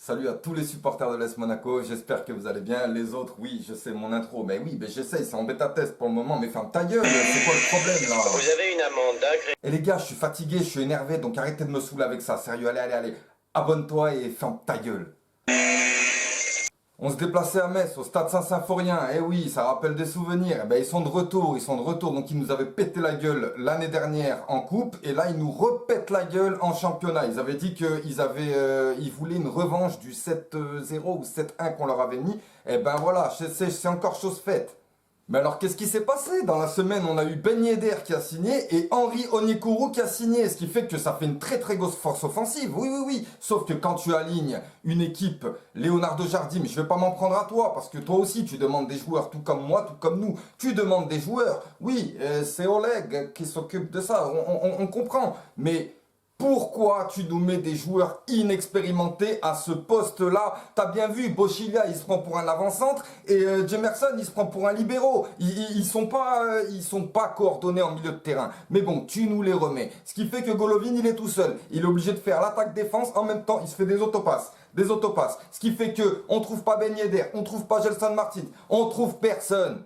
Salut à tous les supporters de l'AS Monaco, j'espère que vous allez bien. Les autres, oui, je sais mon intro, mais oui, mais j'essaye, c'est en bêta-test pour le moment, mais ferme ta gueule, c'est quoi le problème là? Vous avez une amende d'un crédit. Et les gars, je suis fatigué, je suis énervé, donc arrêtez de me saouler avec ça, sérieux, allez, abonne-toi et ferme ta gueule. On se déplaçait à Metz, au stade Saint-Symphorien, eh oui, ça rappelle des souvenirs. Eh ben, ils sont de retour, donc ils nous avaient pété la gueule l'année dernière en coupe, et là ils nous repètent la gueule en championnat. Ils avaient dit ils voulaient une revanche du 7-0 ou 7-1 qu'on leur avait mis, eh ben voilà, c'est encore chose faite. Mais alors, qu'est-ce qui s'est passé? Dans la semaine, on a eu Ben Yedder qui a signé et Henry Onyekuru qui a signé, ce qui fait que ça fait une très très grosse force offensive. Oui. Sauf que quand tu alignes une équipe, Leonardo Jardim, je vais pas m'en prendre à toi, parce que toi aussi, tu demandes des joueurs, tout comme moi, tout comme nous. Tu demandes des joueurs. Oui, c'est Oleg qui s'occupe de ça, on comprend. Mais pourquoi tu nous mets des joueurs inexpérimentés à ce poste-là? T'as bien vu, Bochilia, il se prend pour un avant-centre et Jemerson, il se prend pour un libéraux. Ils sont pas coordonnés en milieu de terrain. Mais bon, tu nous les remets. Ce qui fait que Golovin, il est tout seul. Il est obligé de faire l'attaque-défense. En même temps, il se fait des autopasses. Ce qui fait que on trouve pas Ben Yedder, on trouve pas Gelson Martin, on trouve personne.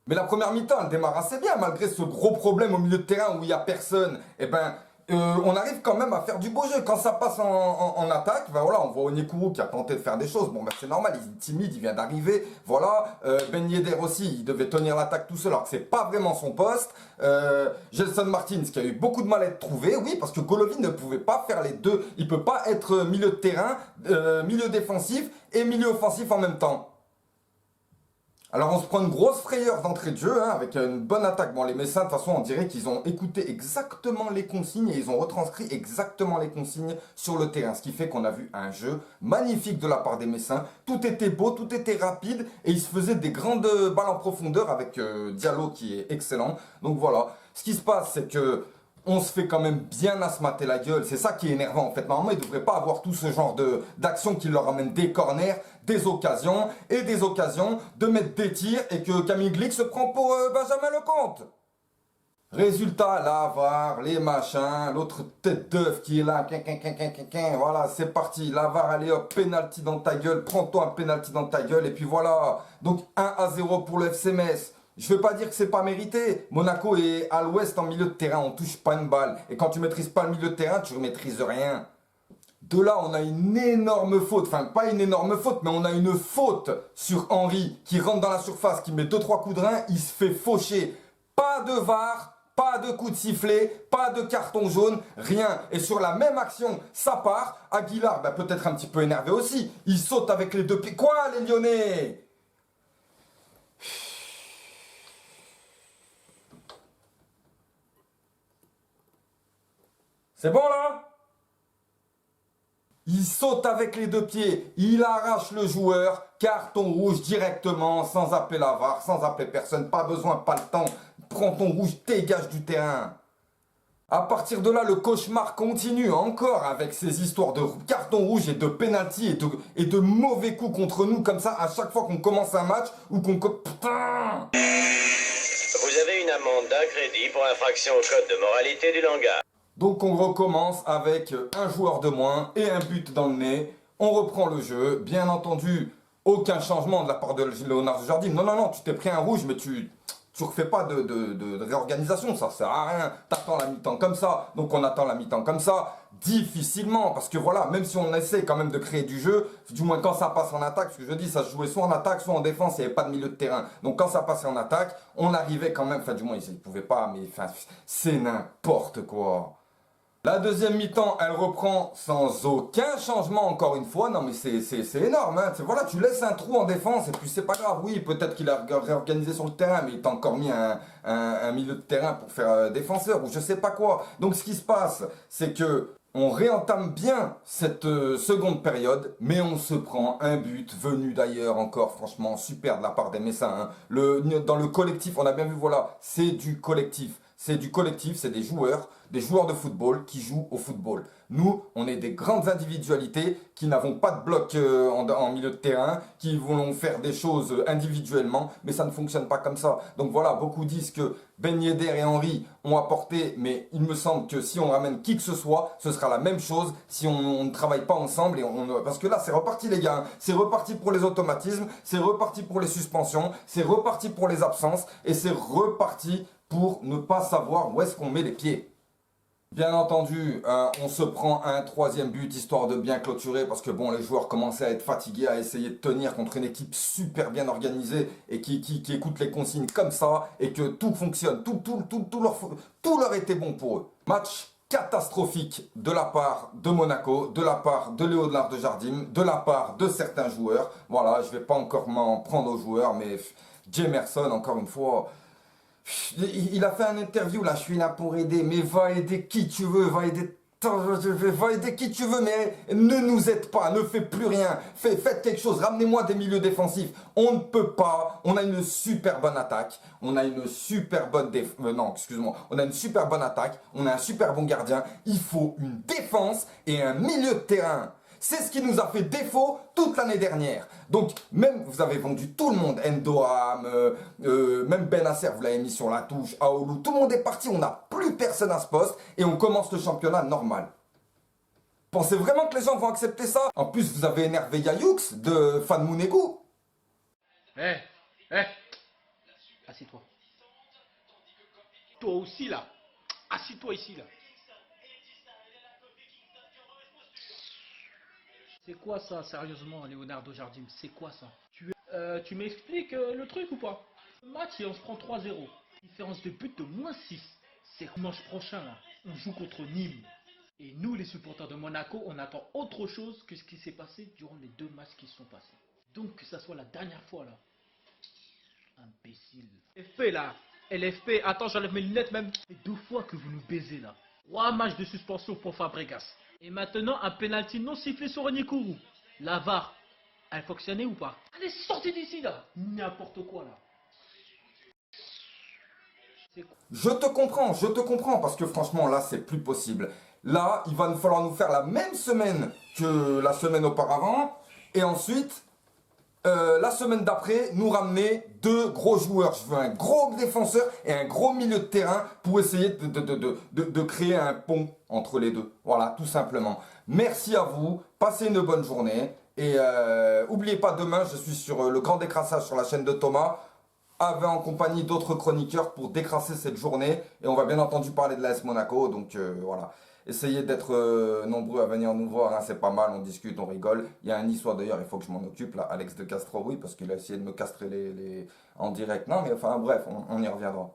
Mais la première mi-temps, elle démarre assez bien, malgré ce gros problème au milieu de terrain où il y a personne. Eh ben, on arrive quand même à faire du beau jeu. Quand ça passe en attaque, ben voilà, on voit Onyekuru qui a tenté de faire des choses. Bon, ben c'est normal, il est timide, il vient d'arriver. Voilà, Ben Yedder aussi, il devait tenir l'attaque tout seul, alors que c'est pas vraiment son poste. Gelson Martins qui a eu beaucoup de mal à être trouvé, oui, parce que Golovin ne pouvait pas faire les deux. Il peut pas être milieu de terrain, milieu défensif et milieu offensif en même temps. Alors on se prend une grosse frayeur d'entrée de jeu, hein, avec une bonne attaque. Bon, les Messins, de toute façon, on dirait qu'ils ont écouté exactement les consignes et ils ont retranscrit exactement les consignes sur le terrain. Ce qui fait qu'on a vu un jeu magnifique de la part des Messins. Tout était beau, tout était rapide et ils se faisaient des grandes balles en profondeur avec Diallo qui est excellent. Donc voilà, ce qui se passe, c'est que on se fait quand même bien asmater la gueule. C'est ça qui est énervant en fait. Normalement, ils ne devraient pas avoir tout ce genre d'action qui leur amène des corners, des occasions de mettre des tirs et que Camille Glick se prend pour Benjamin Lecomte. Résultat, la VAR, les machins, l'autre tête d'œuf qui est là, voilà, c'est parti, la VAR, allez hop, penalty dans ta gueule, prends-toi un penalty dans ta gueule, et puis voilà. Donc 1-0 pour le FC Metz. Je veux pas dire que c'est pas mérité. Monaco est à l'ouest en milieu de terrain, on touche pas une balle. Et quand tu maîtrises pas le milieu de terrain, tu ne maîtrises rien. De là, on a une énorme faute, enfin pas une énorme faute, mais on a une faute sur Henry qui rentre dans la surface, qui met 2-3 coups de rein, il se fait faucher. Pas de VAR, pas de coup de sifflet, pas de carton jaune, rien. Et sur la même action, ça part. Aguilar, peut-être un petit peu énervé aussi. Il saute avec les deux pieds. Quoi, les Lyonnais? C'est bon là? Il saute avec les deux pieds, il arrache le joueur, carton rouge directement, sans appeler la VAR, sans appeler personne, pas besoin, pas le temps, prends ton rouge, dégage du terrain. À partir de là, le cauchemar continue encore avec ces histoires de carton rouge et de pénalty et de mauvais coups contre nous comme ça à chaque fois qu'on commence un match ou qu'on... Putain! Vous avez une amende d'un crédit pour infraction au code de moralité du langage. Donc on recommence avec un joueur de moins et un but dans le nez. On reprend le jeu. Bien entendu, aucun changement de la part de Leonardo Jardim. Non, tu t'es pris un rouge, mais tu refais pas de réorganisation. Ça sert à rien. T'attends la mi-temps comme ça. Donc on attend la mi-temps comme ça. Difficilement. Parce que voilà, même si on essaie quand même de créer du jeu, du moins quand ça passe en attaque, ce que je dis, ça se jouait soit en attaque, soit en défense, il n'y avait pas de milieu de terrain. Donc quand ça passait en attaque, on arrivait quand même, enfin du moins ils ne pouvaient pas, mais enfin c'est n'importe quoi. La deuxième mi-temps, elle reprend sans aucun changement encore une fois. Non mais c'est énorme, hein. Voilà, tu laisses un trou en défense et puis c'est pas grave. Oui, peut-être qu'il a réorganisé sur le terrain, mais il t'a encore mis un milieu de terrain pour faire défenseur ou je sais pas quoi. Donc ce qui se passe, c'est que on réentame bien cette seconde période, mais on se prend un but venu d'ailleurs encore, franchement super de la part des Messins, hein. Dans le collectif, on a bien vu, voilà, c'est du collectif. C'est du collectif, c'est des joueurs de football qui jouent au football. Nous, on est des grandes individualités qui n'avons pas de bloc en milieu de terrain, qui voulons faire des choses individuellement, mais ça ne fonctionne pas comme ça. Donc voilà, beaucoup disent que Ben Yedder et Henry ont apporté, mais il me semble que si on ramène qui que ce soit, ce sera la même chose si on ne travaille pas ensemble. Parce que là, c'est reparti les gars, hein. C'est reparti pour les automatismes, c'est reparti pour les suspensions, c'est reparti pour les absences, et c'est reparti pour ne pas savoir où est-ce qu'on met les pieds. Bien entendu, on se prend un troisième but histoire de bien clôturer parce que bon, les joueurs commençaient à être fatigués, à essayer de tenir contre une équipe super bien organisée et qui écoute les consignes comme ça et que tout fonctionne, tout leur était bon pour eux. Match catastrophique de la part de Monaco, de la part de Léonard de Jardim, de la part de certains joueurs. Voilà, je vais pas encore m'en prendre aux joueurs, mais Jemerson, encore une fois... Il a fait un interview là, je suis là pour aider, mais va aider qui tu veux, va aider qui tu veux, mais ne nous aide pas, ne fais plus rien, faites quelque chose, ramenez-moi des milieux défensifs. On ne peut pas, on a une super bonne attaque, on a une super bonne on a une super bonne attaque, on a un super bon gardien, il faut une défense et un milieu de terrain. C'est ce qui nous a fait défaut toute l'année dernière. Donc, même, vous avez vendu tout le monde. Endoam, même Benasser, vous l'avez mis sur la touche. Aoulou, tout le monde est parti. On n'a plus personne à ce poste. Et on commence le championnat normal. Pensez vraiment que les gens vont accepter ça? En plus, vous avez énervé Yayoux de Fan Mounegou. Assis-toi. Toi aussi, là. Assis-toi ici, là. C'est quoi ça, sérieusement, Leonardo Jardim? C'est quoi ça? Tu m'expliques le truc ou pas? Le match et on se prend 3-0. Différence de but de -6. C'est dimanche prochain là. On joue contre Nîmes. Et nous, les supporters de Monaco, on attend autre chose que ce qui s'est passé durant les 2 matchs qui sont passés. Donc que ça soit la dernière fois là. Imbécile. LFP là. LFP, attends, j'enlève mes lunettes même. Ça fait 2 fois que vous nous baisez là. 3 matchs de suspension pour Fabregas. Et maintenant, un penalty non sifflé sur Onyekuru. La VAR, elle fonctionnait ou pas? Allez, sortez d'ici là. N'importe quoi là. Je te comprends, parce que franchement, là, c'est plus possible. Là, il va nous falloir nous faire la même semaine que la semaine auparavant. Et ensuite, la semaine d'après, nous ramener 2 gros joueurs. Je veux un gros défenseur et un gros milieu de terrain pour essayer de créer un pont entre les deux. Voilà, tout simplement. Merci à vous, passez une bonne journée. Et n'oubliez pas, demain, je suis sur le grand décrassage sur la chaîne de Thomas, en compagnie d'autres chroniqueurs pour décrasser cette journée. Et on va bien entendu parler de l'AS Monaco, donc voilà. Essayez d'être nombreux à venir nous voir, hein, c'est pas mal, on discute, on rigole. Il y a un Niçois d'ailleurs, il faut que je m'en occupe, là, Alex de Castro, oui, parce qu'il a essayé de me castrer en direct. Non, mais enfin bref, on y reviendra.